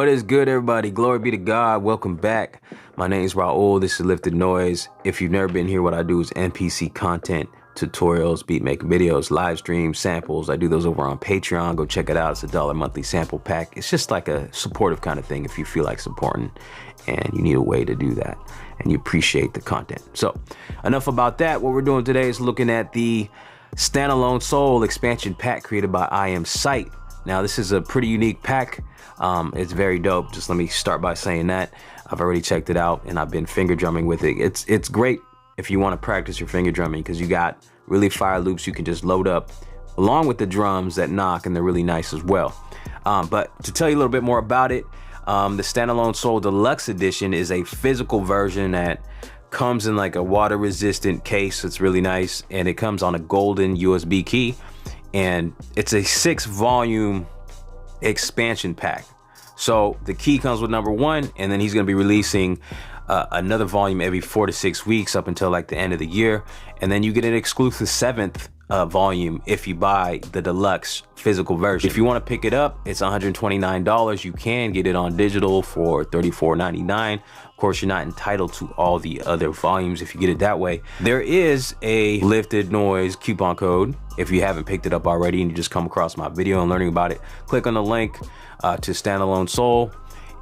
What is good, everybody? Glory be to God. Welcome back. My name is Raul. This is Lifted Noise. If you've never been here, what I do is MPC content, tutorials, beat making videos, live streams, samples. I do those over on Patreon. Go check it out. It's $1 monthly sample pack. It's just like a supportive kind of thing if you feel like supporting and you need a way to do that and you appreciate the content. So enough about that. What we're doing today is looking at the StandAlone Soul expansion pack created by IAMSIGHT. Now, this is a pretty unique pack. It's very dope. Just let me start by saying that. I've already checked it out and I've been finger drumming with it. It's great if you want to practice your finger drumming because you got really fire loops you can just load up along with the drums that knock, and they're really nice as well. But to tell you a little bit more about it, the StandAlone Soul Deluxe Edition is a physical version that comes in like a water resistant case. It's really nice, and it comes on a golden USB key, and it's a 6-volume expansion pack. So the key comes with number 1, and then he's going to be releasing another volume every 4 to 6 weeks up until like the end of the year, and then you get an exclusive 7th volume if you buy the deluxe physical version. If you want to pick it up, it's $129. You can get it on digital for $34.99. Of course, you're not entitled to all the other volumes if you get it that way. There is a Lifted Noise coupon code if you haven't picked it up already and you just come across my video and learning about it. Click on the link to StandAlone Soul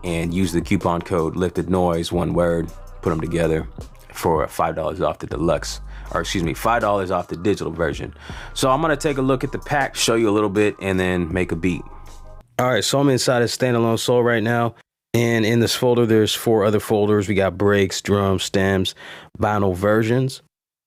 and use the coupon code Lifted Noise, one word, put them together for $5 off the deluxe, or excuse me, $5 off the digital version. So I'm gonna take a look at the pack, show you a little bit, and then make a beat. All right, so I'm inside of StandAlone Soul right now. And in this folder, there's 4 other folders. We got breaks, drums, stems, vinyl versions.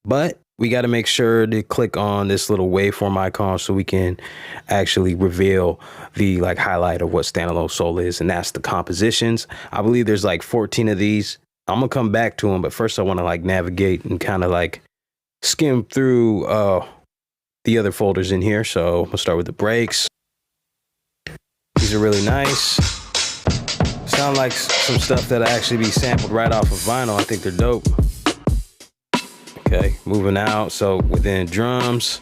But we got to make sure to click on this little waveform icon so we can actually reveal the highlight of what StandAlone Soul is, and that's the compositions. I believe there's like 14 of these. I'm gonna come back to them, but first I want to navigate and kind of skim through the other folders in here. So I'm gonna start with the breaks. These are really nice. Sound like some stuff that'll actually be sampled right off of vinyl. I think they're dope. Okay, moving out. So within drums,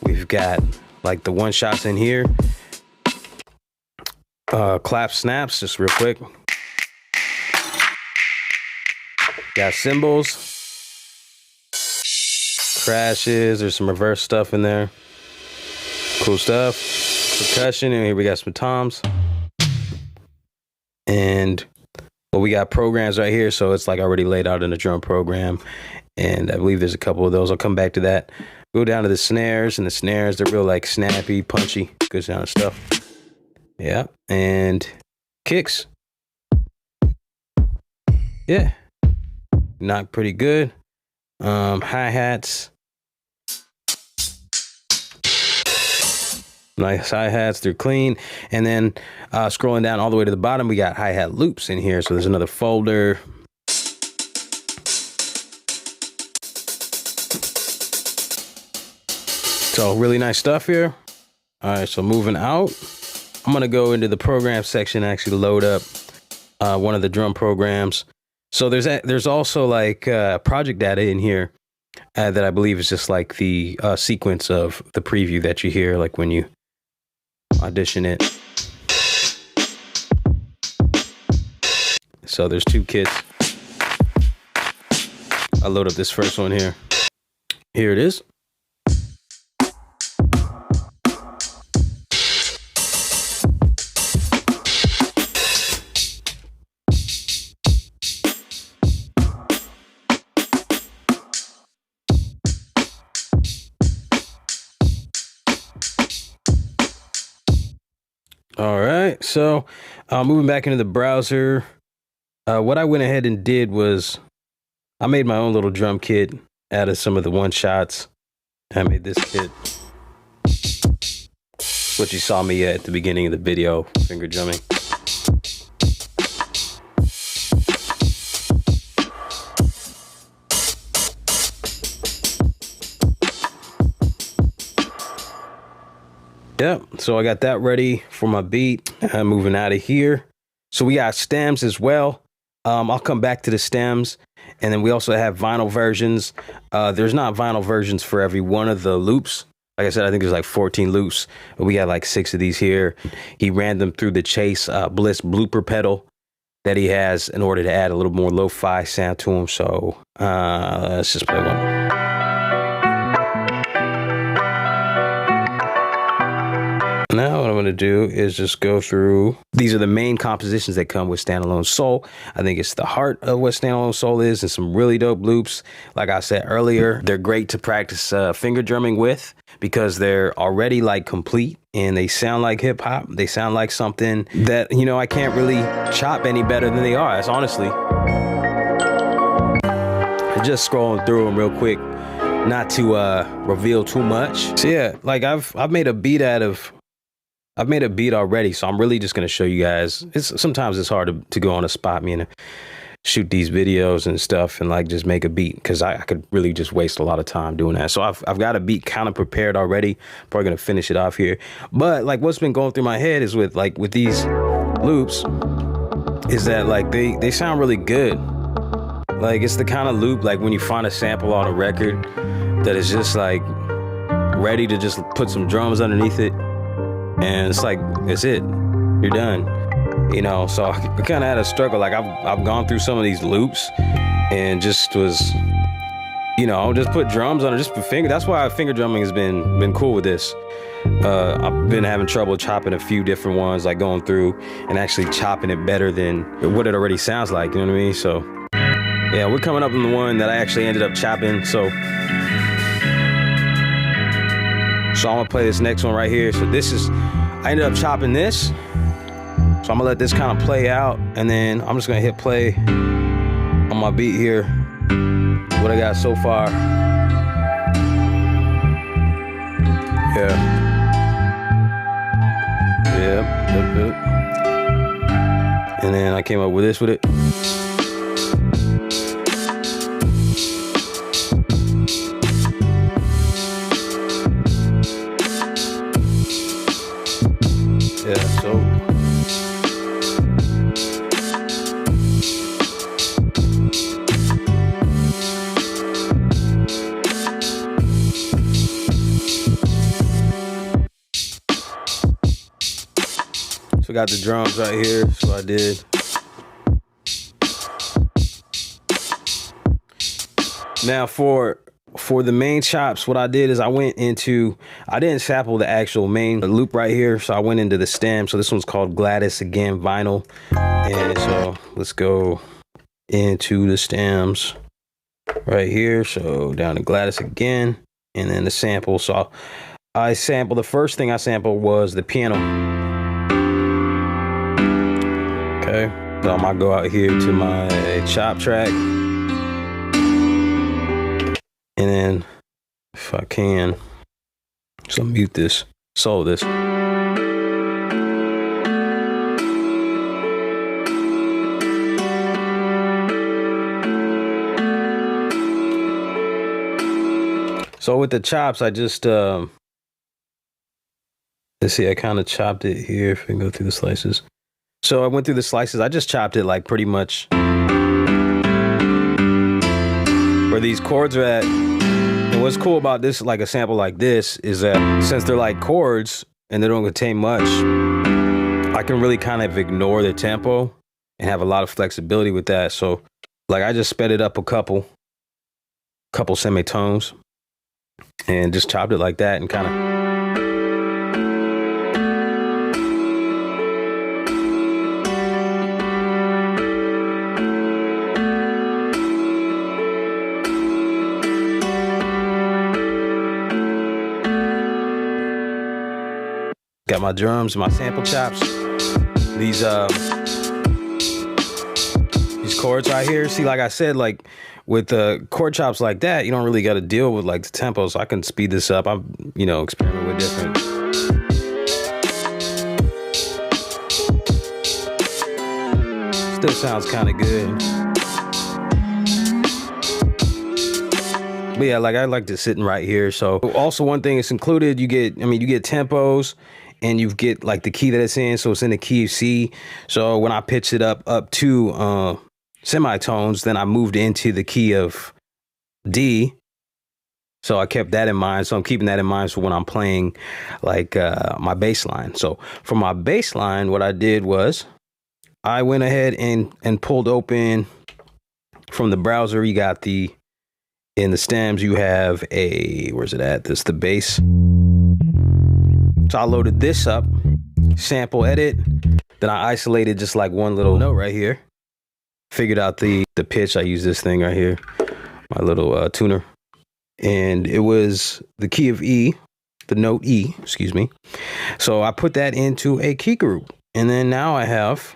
we've got the one shots in here. Clap snaps, just real quick. Got cymbals, crashes. There's some reverse stuff in there. Cool stuff. Percussion, and here we got some toms. And we got programs right here, so it's already laid out in the drum program, and I believe there's a couple of those. I'll come back to that. Go down to the snares, and the snares, they're real snappy, punchy, good sound of stuff. Yeah, and kicks. Yeah, knock pretty good. Hi-hats. Nice hi-hats, they're clean. And then scrolling down all the way to the bottom, we got hi-hat loops in here. So there's another folder. So really nice stuff here. All right, so moving out, I'm gonna go into the program section and actually load up one of the drum programs. So there's also project data in here that I believe is just the sequence of the preview that you hear when you audition it. So there's 2 kits. I'll load up this first one here. Here it is. All right, so moving back into the browser, what I went ahead and did was I made my own little drum kit, added some of the one shots. I made this kit, what you saw me at the beginning of the video, finger drumming. Yep, so I got that ready for my beat. I'm moving out of here. So we got stems as well. I'll come back to the stems. And then we also have vinyl versions. There's not vinyl versions for every one of the loops, Like I said, I think there's like 14 loops. We got like 6 of these here. He ran them through the Chase Bliss blooper pedal that he has in order to add a little more lo-fi sound to him. So let's just play one. Now what I'm going to do is just go through. These are the main compositions that come with StandAlone Soul. I think it's the heart of what StandAlone Soul is, and some really dope loops. Like I said earlier, they're great to practice finger drumming with because they're already like complete and they sound like hip hop. They sound like something that, you know, I can't really chop any better than they are. That's honestly. Just scrolling through them real quick, not to reveal too much. So yeah, like I've made a beat already, so I'm really just gonna show you guys. Sometimes it's hard to go on a spot, me, and shoot these videos and stuff and like just make a beat, because I could really just waste a lot of time doing that. So I've got a beat kind of prepared already. Probably gonna finish it off here. But like what's been going through my head is with these loops is that like they sound really good. Like it's the kind of loop like when you find a sample on a record that is just like ready to just put some drums underneath it. And it's like, that's it, you're done, you know. So I kind of had a struggle. Like I've gone through some of these loops and just was, you know, just put drums on it, just put finger. That's why finger drumming has been cool with this. I've been having trouble chopping a few different ones, like going through and actually chopping it better than what it already sounds like, you know what I mean? So yeah, we're coming up on the one that I actually ended up chopping. So I'm gonna play this next one right here. So I ended up chopping this. So I'm gonna let this kind of play out, and then I'm just gonna hit play on my beat here. What I got so far. Yeah. Yep. And then I came up with this with it. Yeah, so we got the drums right here, so I did. Now for the main chops, what I did is I didn't sample the actual main loop right here, so I went into the stem. So this one's called Gladys Again Vinyl. And so let's go into the stems right here. So down to Gladys Again, and then the sample. So the first thing I sampled was the piano. Okay, so I'm gonna go out here to my chop track. And then, if I can, so mute this, solo this. So with the chops, I just, let's see, I kind of chopped it here. If we can go through the slices. So I went through the slices. I just chopped it like pretty much where these chords are at. And what's cool about this, like a sample like this, is that since they're like chords and they don't contain much, I can really kind of ignore the tempo and have a lot of flexibility with that. So like I just sped it up a couple semitones and just chopped it like that and kind of. Got my drums, my sample chops. These chords right here. See, like I said, like with chord chops like that, you don't really got to deal with like the tempo. So I can speed this up. I'm, you know, experimenting with different. Still sounds kind of good. But yeah, like I like to sitting right here. So also one thing it's included, you get tempos. And you get like the key that it's in, so it's in the key of C. So when I pitched it up to semitones, then I moved into the key of D. So I kept that in mind. So I'm keeping that in mind for when I'm playing like my bass line. So for my bass line, what I did was I went ahead and pulled open from the browser. You got in the stems, you have where's it at? This the bass. So I loaded this up, sample edit. Then I isolated just like one little note right here. Figured out the pitch. I use this thing right here, my little tuner. And it was the key of E, the note E, excuse me. So I put that into a key group. And then now I have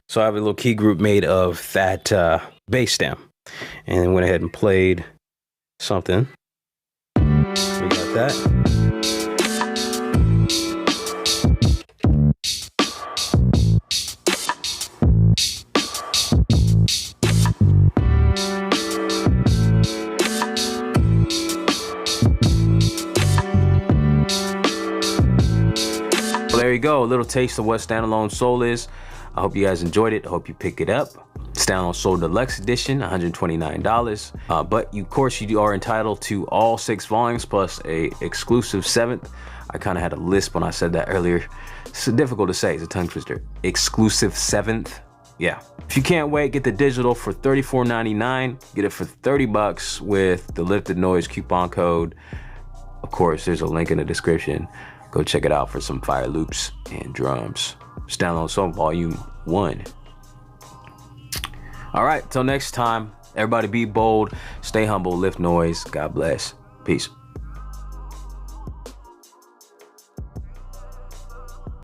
so I have a little key group made of that bass stem. And then went ahead and played something. We got that. There you go, a little taste of what StandAlone Soul is. I hope you guys enjoyed it. I hope you pick it up. StandAlone Soul Deluxe Edition, $129. But of course, you are entitled to all 6 volumes plus a exclusive 7th. I kind of had a lisp when I said that earlier. It's difficult to say, it's a tongue twister. Exclusive 7th. Yeah. If you can't wait, get the digital for $34.99. Get it for $30 with the Lifted Noise coupon code. Of course, there's a link in the description. Go check it out for some fire loops and drums. StandAlone Soul Vol.1. All right, till next time, everybody be bold, stay humble, lift noise. God bless. Peace.